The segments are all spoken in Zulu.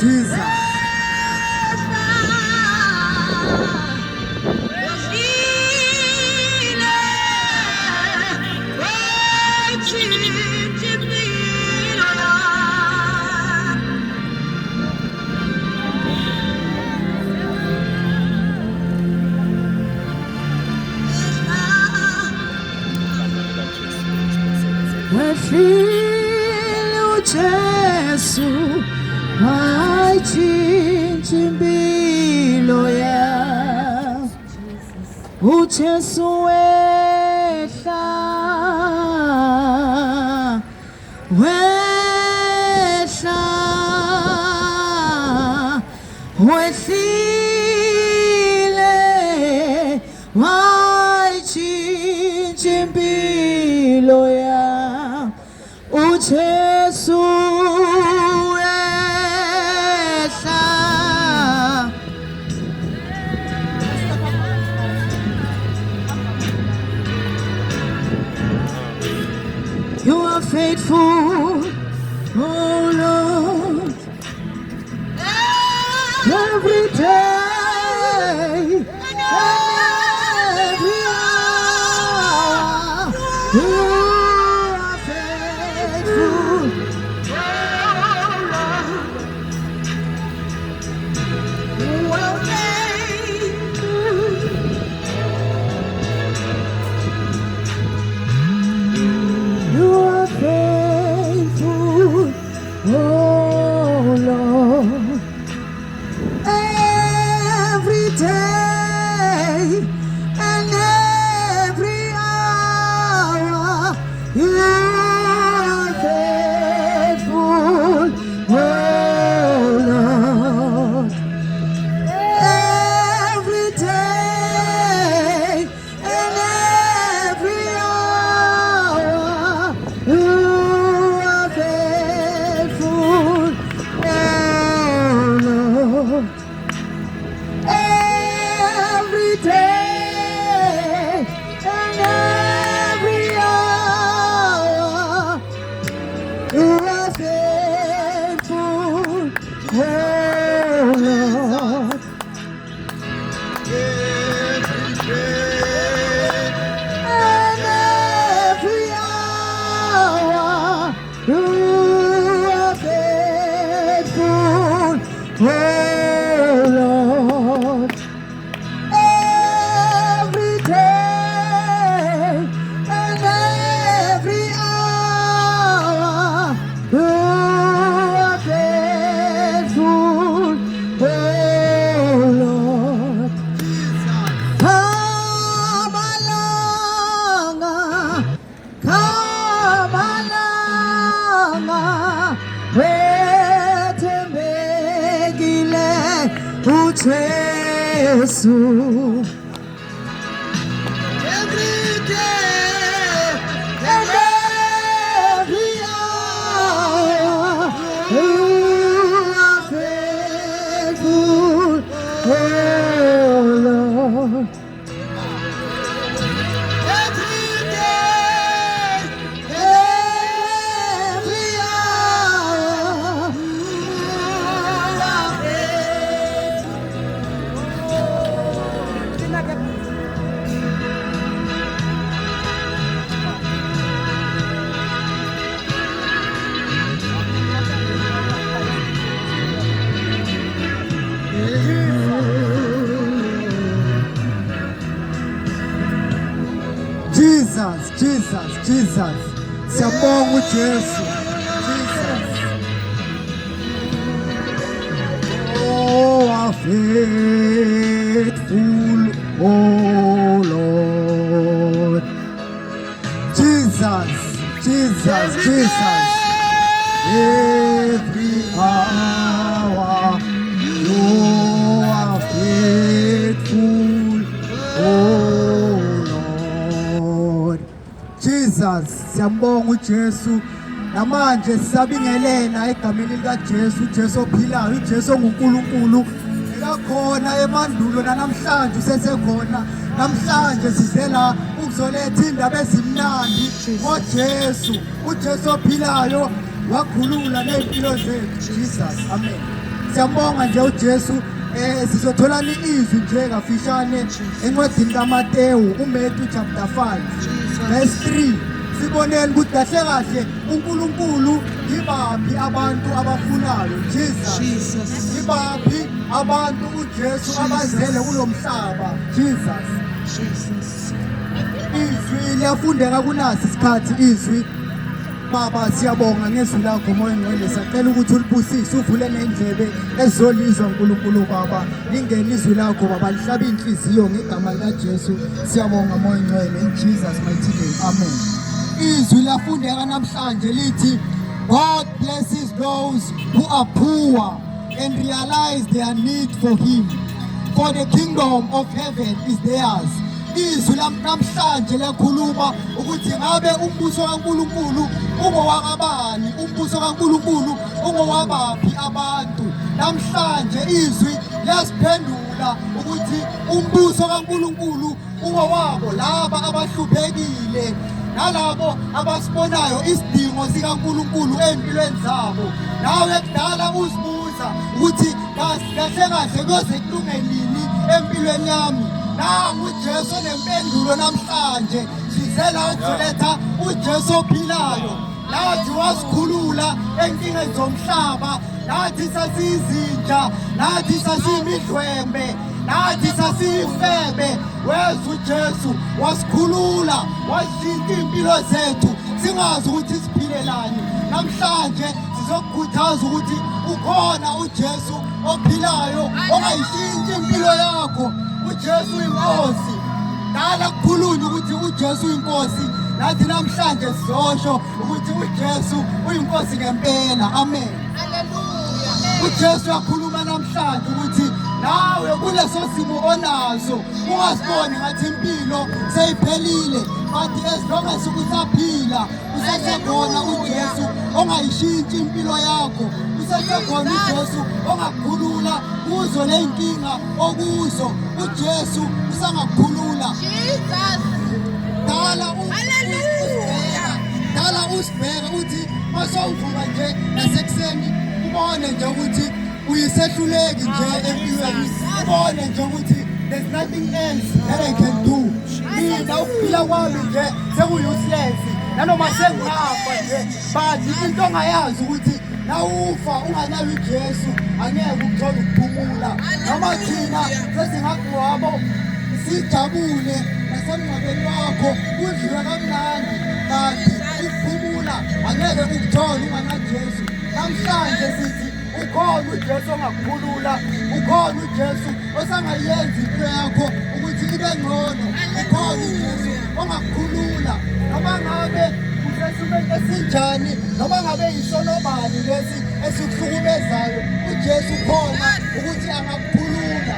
Jesus. Wefile uJesu ayitshintsha impilo ya uJesu wehla wehlile wayitshintsha impilo ya uJesu wehla. You are faithful, oh Lord, every day and every hour. You are faithful, you are faithful. You are faithful, oh Lord, every day and every hour. You are faithful, oh Lord, every day and every hour. You are faithful, oh Lord, every day and every hour. You are faithful, oh Lord. And every hour, you are faithful, oh Lord. Every day and every hour, you are faithful, oh Lord. Come along, wethembekile uJesu. Every day and every hour, you are faithful, oh Lord. Every day and every hour, you are Jesus, Jesus, Jesus. Siyabonga uJesu. Jesus. Oh, our faithful, oh Lord. Jesus, Jesus, Jesus. Every hour, you are faithful, oh Lord. Jesus, siyambonga uJesu. Namanje sisabingelela egameni likaJesu, uJesu ophilayo, uJesu onguNkulunkulu. Ekakhona emandulo namhlanje usesekhona. Namhlanje size la ukuzoletha indaba ezimnandi ngoJesu, uJesu ophilayo wakhulula nempilo zethu. Jesus, amen. Siyambonga nje uJesu. Sizotholana izwi nje kafishane encwadini kaMateyu uMatthew chapter 5 verse 3. Siboneni ukuthi kahle kahle uNkulunkulu yibaphi abantu abafunayo Jesus. Yibaphi abantu uJesu abazele kulomhlaba Jesus. Izwi liyafundeka kunasi isikhathi izwi. Baba siyabonga ngezwi lakho moya ngcwele sicela ukuthi ulibusise uvule nendlebe ezolizwa uNkulunkulu baba lingene izwi lakho baba lihlaba inhliziyo ngegama lika Jesu siyabonga moya ngcwele in Jesus mighty name amen. Izwi lafundeka namhlanje lithi God blesses those who are poor and realize their need for him, for the kingdom of heaven is theirs. Izwi namhlanje lakhuluma ukuthi ngabe umbuso kaNkulunkulu ungowakabani, umbuso kaNkulunkulu ungowabaphi abantu. Namhlanje izwi liyasiphendula ukuthi umbuso kaNkulunkulu ungowabo laba abahluphekile nalabo abasibonayo isidingo sikaNkulunkulu empilweni zabo. Nawe kudala uzibuza ukuthi kahle kahle kuyoze kulunge nini empilweni yami. Nangu uJesu nempendulo namhlanje. Sizela ukuletha uJesu ophilayo. Nathi wasikhulula enkingeni zomhlaba. Nathi sasizinja, nathi sasimidlwembe, nathi sasifebe. Weza uJesu wasikhulula, washintsha impilo zethu singazi ukuthi siphilelani. Namhlanje sizokukhuthaza ukuthi ukhona uJesu ophilayo ongayishintsha impilo yakho. uJesu inkosi. Dala kukhulunywa ukuthi uJesu inkosi. Nathi namhlanje sizosho ukuthi uJesu uyinkosi ngempela. Amen. Hallelujah. uJesu yakhuluma namhlanje ukuthi nawe kuleso simo onaso ungaziboni ngathi impilo seyiphelile, but as long as usaphila usasekhona uJesu ongayishintshi impilo yakho. Usasekhona uJesu ongakukhulula kuzo ley'nkinga okuzo. uJesu usangakukhulula. Dala usibheka uthi masawuvuka nje nasekuseni ubone nje ukuthi uyisehluleki nje empilweni. Ubone nje ukuthi there's nothing else that I can do. Mina ukuphila kwami nje sekuyi-useless nanoma sengihambe nje, but into ongayazi ukuthi nawufa unganayo uJesu angeke ukuthola ukuphumula. Noma thina sesingakubabo sijabule nasemngcwabeni wakho kudliwe kamnandi, kanti ukuphumula angeke ukuthola unganaJesu. Namhlanje sithi ukhona uJesu ongakukhulula, ukhona uJesu osangayenza impilo yakho ukuthi ibe ngcono. Ukhona uJesu ongakukhulula noma ngabe usesimeni esinjani, noma ngabe yisonobani lesi esikuhlukumezayo. uJesu ukhona ukuthi angakukhulula.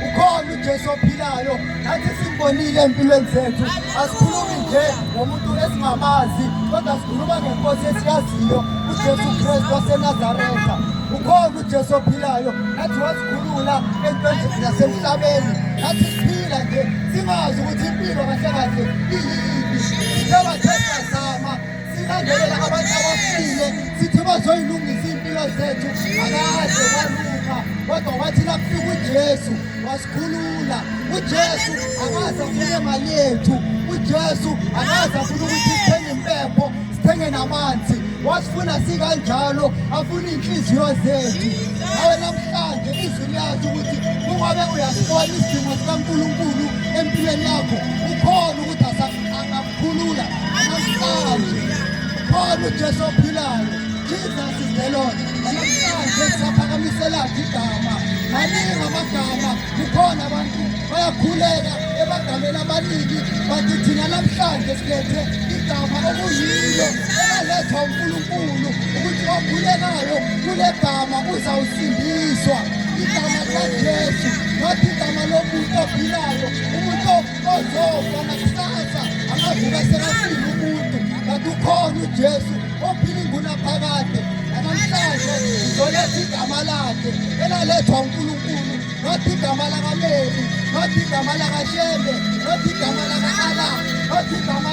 Ukhona uJesu ophilayo. Nathi simbonile empilweni zethu. Asikhulumi nje ngomuntu esingamazi, kodwa sikhuluma ngenkosi esiyaziyo, uJesu Kristu waseNazaretha. Ukhona uJesu ophilayo. Nathi wasikhulula entweni zasemhlabeni. Nathi siphila nje singazi ukuthi impilo kahle kahle iyini. Siyabathetha zama silandelela abantu abafile sithi bazoyilungisa impilo zethu. Akaze walunga, kodwa wathi nakufika uJesu wasikhulula. uJesu akaze afune imali yethu. uJesu akaze afune ukuthi sithenge impepho, sithenge namanzi. Wasifuna sikanjalo, afuna inhliziyo zethu. Nawe namhlanje izwi liyazi ukuthi kungabe uyasibona isidingo sikaNkulunkulu empilweni yakho, ukhona ukuthi angakukhulula. Namhlanje ukhona uJesu ophilayo. Jesus is the Lord. Namhlanje siyaphakamisela igama. Maningi amagama, kukhona abantu bayakhuleka ebagameni abaningi, bathi thina namhlanje silethe igama okuyilo elalethwa uNkulunkulu ukuthi okhulekayo kule gama uzawusindiswa. Igama likaJesu, ngathi igama lomuntu ophilayo, umuntu ozofa nakusasa angavuka sekafile umuntu, kanti ukhona uJesu ophila ingunaphakade. Namhlanje sizoletha igama lakhe elalethwa uNkulunkulu, ngathi igama lakaMary, ngathi igama lakaShembe, ngathi igama laka-Allah, ngathi igama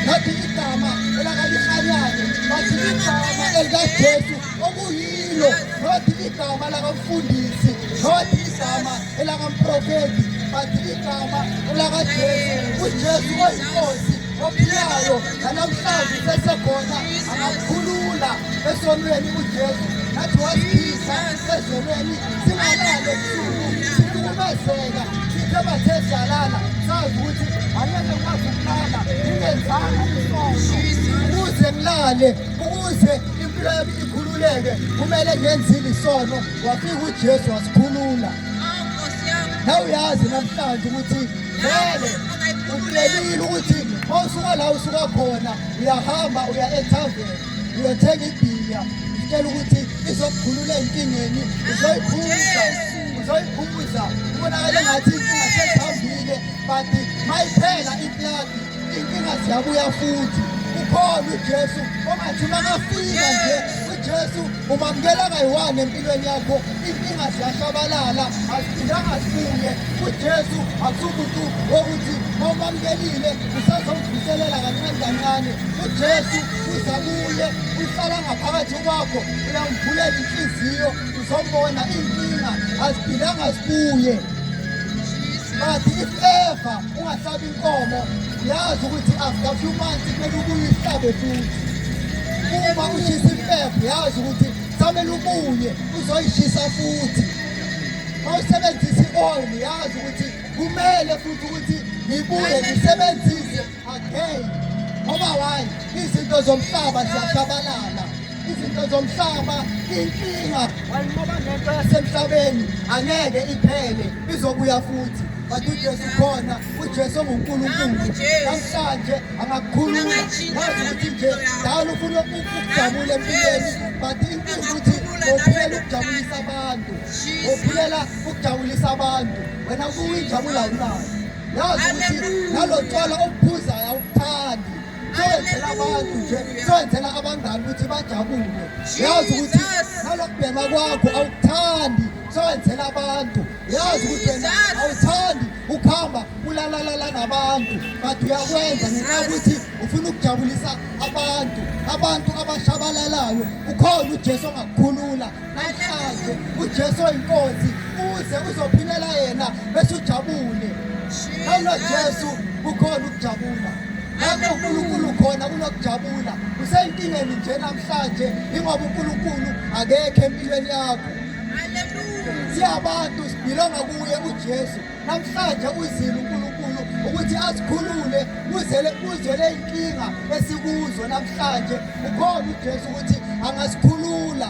ngathi igama elakaliHanyane, ngathi igama elikaJesu okuyilo impilo nothi igama lakamfundisi nothi igama elakamprofeti but igama elakaJesu uJesu oyinkosi ophilayo namhlanje sesekhona angakhulula esonweni uJesu nathi wasikhisa ezonweni singalale ebusuku sihlukumezeka sithe bathe siyalala sazi ukuthi angeke kwazi ukulala ngingenzanga isono ukuze ngilale ukuze impilo yami ikhululeke kumele ngenzile isono wafika uJesu wasikhulula nawe uyazi namhlanje ukuthi vele ukulelile ukuthi mawusuka la usuka khona uyahamba uya ethaveni uyothenga ibhiya utshela ukuthi izokukhulula enkingeni uzoyiphuza ubonakale ngathi inkinga sezihambile but mayiphela iplagi inkinga ziyabuya futhi ukhona uJesu ongathi makafika nje uJesu umamukela kayi-1 empilweni yakho inkinga ziyashabalala aziphindanga zibuye uJesu akusumuntu wokuthi mawumamukelile usazomvuselela kancane kancane uJesu uzabuye uhlala ngaphakathi kwakho uyamvulela inhliziyo uzombona inkinga aziphindanga zibuye but if ever ungahlabi inkomo uyazi ukuthi after few months kumele ubuye uhlabe futhi uma ushisa impepho uyazi ukuthi samele ubuye uzoyishisa futhi mawusebenzisa i-oil uyazi ukuthi kumele futhi ukuthi ngibuye ngisebenzise again ngoba why izinto zomhlaba ziyashabalala izinto zomhlaba inkinga ngoba nento yasemhlabeni angeke iphele izobuya futhi but uJesu khona uJesu onguNkulunkulu namhlanje angakukhulula yazi ukuthi nje dala ufuna ukujabula empilweni but inkinga ukuthi uphilela ukujabulisa abantu uphilela ukujabulisa abantu wena kuyijabula unayo yazi ukuthi nalo tshwala obuphuzayo awukuthandi soyenzela abantu nje soyenzela abangani ukuthi bajabule yazi ukuthi nalokubhema kwakho awukuthandi soyenzela abantu yazi ukuthi wena awuthandi ukuhamba ulalalala nabantu but uyakwenza ngenxa yokuthi ufuna ukujabulisa abantu abashabalalayo ukhona uJesu ongakukhulula namhlanje uJesu oyinkosi uze uzophilela yena bese ujabule uJesu ukhona ukujabula lapho uNkulunkulu khona kunokujabula useyinkingeni nje namhlanje ingoba uNkulunkulu akekho empilweni yakho siyabantu sibhilonga kuye uJesu namhlanje uzile uNkulunkulu ukuthi asikhulule kuzele inkinga esikuzo namhlanje ukhona uJesu ukuthi angasikhulula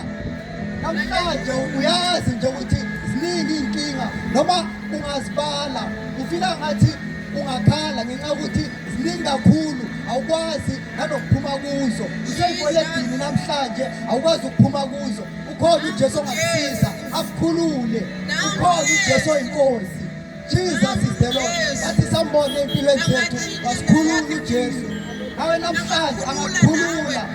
namhlanje uyazi nje ukuthi ziningi inkinga noma ungazibala ufila ngathi ungakhala ngenxa ukuthi ziningi kakhulu awukwazi nanokuphuma kuzo useyikoledini namhlanje awukwazi ukuphuma kuzo ukhona uJesu ongakusiza akukhulule ukhona uJesu oyinkosi Jesus is the Lord athi sambone empilweni zethu wasikhulula uJesu nawe namhlanje angakukhulula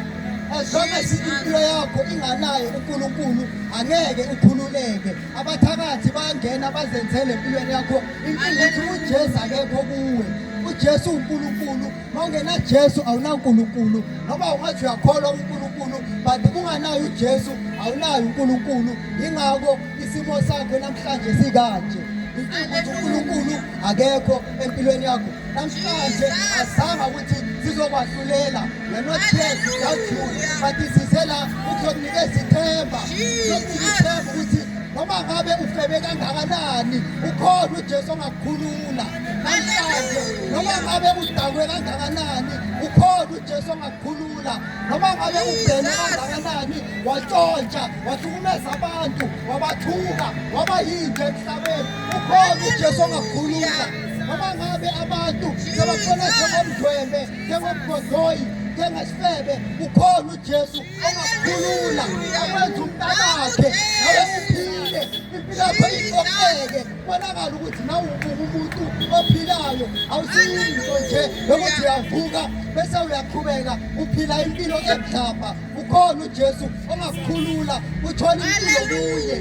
as long as impilo yakho inganayo uNkulunkulu angeke ukhululeke abathakathi bayangena bazenzele empilweni yakho inkinga ukuthi uJesu akekho kuwe uJesu uNkulunkulu mawungena Jesu awunaNkulunkulu noma ungathi uyakholwa uNkulunkulu but unganayo uJesu awunayo uNkulunkulu ingakho isimo sakho namhlanje sikanje ukuthi uNkulunkulu akekho empilweni yakho namhlanje asanga ukuthi sizokwahlulela we're not here to doubt you but isizela ukuzokunikeza ithemba sokuthemba ukuthi noma ngabe ufebe kangakanani ukhona uJesu ongakukhulula namhlanje noma ngabe udakwe kangakanani ukhona uJesu ongakukhulula noma ngabe ubhene kangakanani watshontsha wahlukumeza abantu wabathuka waba yinje emhlabeni ukhona uJesu ongakukhulula noma ngabe abantu sebafuna njengomdwembe njengomgodoyi njengesifebe ukhona uJesu ongakukhulula akwenza umntanakhe nawe uphile impilo yakho iqoqeke bonakala ukuthi nawe umuntu ophilayo awusiyinto nje yokuthi uyavuka bese uyaqhubeka uphila impilo emhlaba ukhona uJesu ongakukhulula uthole impilo kuye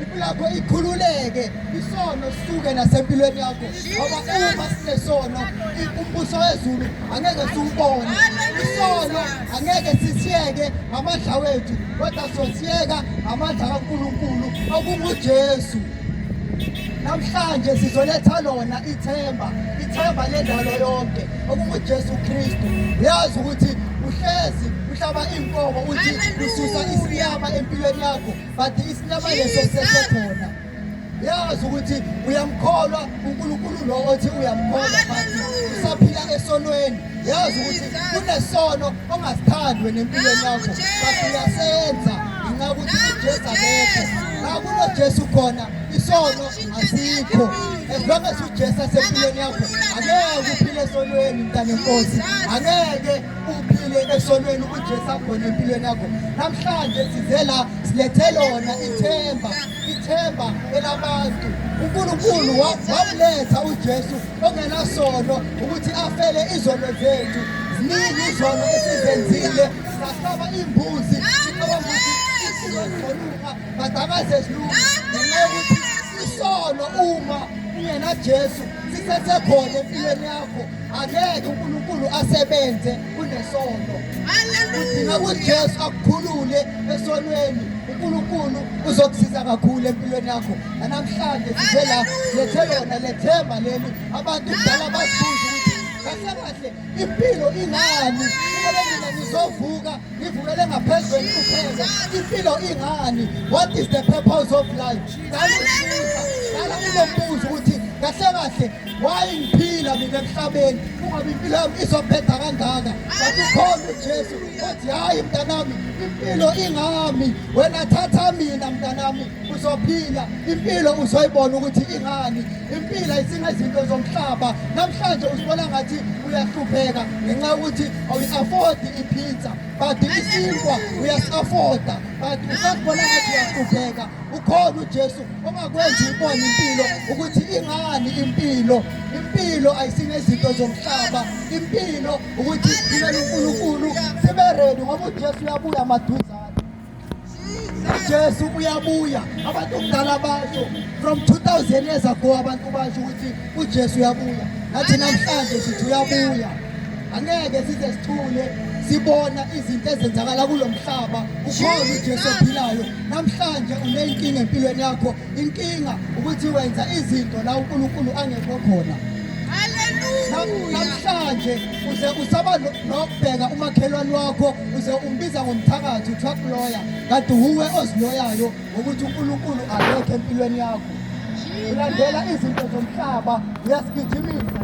impilo yakho ikhululeke isono sisuke nasempilweni yakho ngoba uma sinesono umbuso wezulu angeke siwubone isono angeke sisiyeke ngamandla wethu kodwa sosiyeka ngamandla kaNkulunkulu okunguJesu. Namhlanje sizoletha lona ithemba lendalo yonke okunguJesu Kristu. Uyazi ukuthi uhlezi uhlaba inkomo uthi ususa isinyama empilweni yakho but isinyama leso sisekhona. Uyazi ukuthi uyamkholwa uNkulunkulu lo othi uyamkholwa but usaphila esonweni. Uyazi ukuthi kunesono ongasithandwe nempilweni yakho but uyasenza ngenxa ukuthi uJesu akekho. kunoJesu khona isono asikho. As long as uJesu asempilweni yakho angeke uphile esonweni mntana enkosi, angeke uphile esonweni uJesu akhona empilweni yakho. Namhlanje size la silethe lona ithemba elabantu. uNkulunkulu wamletha uJesu ongenasono ukuthi afele izono zethu. Ziningi izono esizenzile, sahlaba imbuzi sicabanga ukuthi sizoluka but akaze silunga ngenxa yokuthi isono uma ungenaJesu sisesekhona empilweni yakho. Angeke uNkulunkulu asebenze kunesono. Udinga uJesu akukhulule esonweni. uNkulunkulu uzokusiza kakhulu empilweni yakho. Namhlanje sivela lethe lona lethemba leli abantu kudala basibuza ukuthi kahle kahle impilo ingani, ngoba mina ngizovuka ngivukele ngaphezulu kuphela. Impilo ingani? What is the purpose of life? Dala kulombuzo ukuthi kahle kahle why ngiphila mina emhlabeni kungabe impilo yami izophetha kangaka. Bathi ukhona uJesu othi hayi mntanami impilo ingami, wena thatha mina mntanami uzophila. Impilo uzoyibona ukuthi ingani. Impilo ayisingezinto zomhlaba. Namhlanje uzibona ngathi uyahlupheka ngenxa yokuthi awu-afford ipizza but isinkwa uyasi-afforda but usazibona ngathi uyahlupheka. Ukhona uJesu ongakwenza ibone impilo ukuthi ingani impilo. Impilo ayisingezinto zomhlaba. Impilo ukuthi thina uNkulunkulu sibe ready ngoba uJesu uyabuya maduzane. uJesu uyabuya. Abantu kudala basho from 2000 years ago abantu basho ukuthi uJesu uyabuya. Nathi namhlanje sithi uyabuya. Angeke size sithule sibona izinto ezenzakala kulo mhlaba. Ukhona uJesu ophilayo. Namhlanje unenkinga empilweni yakho. Inkinga ukuthi wenza izinto la uNkulunkulu angekho khona. Namhlanje uze usaba nokubheka umakhelwane wakho, uze umbiza ngomthakathi uthi akuloya, kanti uwe oziloyayo ukuthi uNkulunkulu akekho empilweni yakho. Ulandela izinto zomhlaba, uyasigijimisa.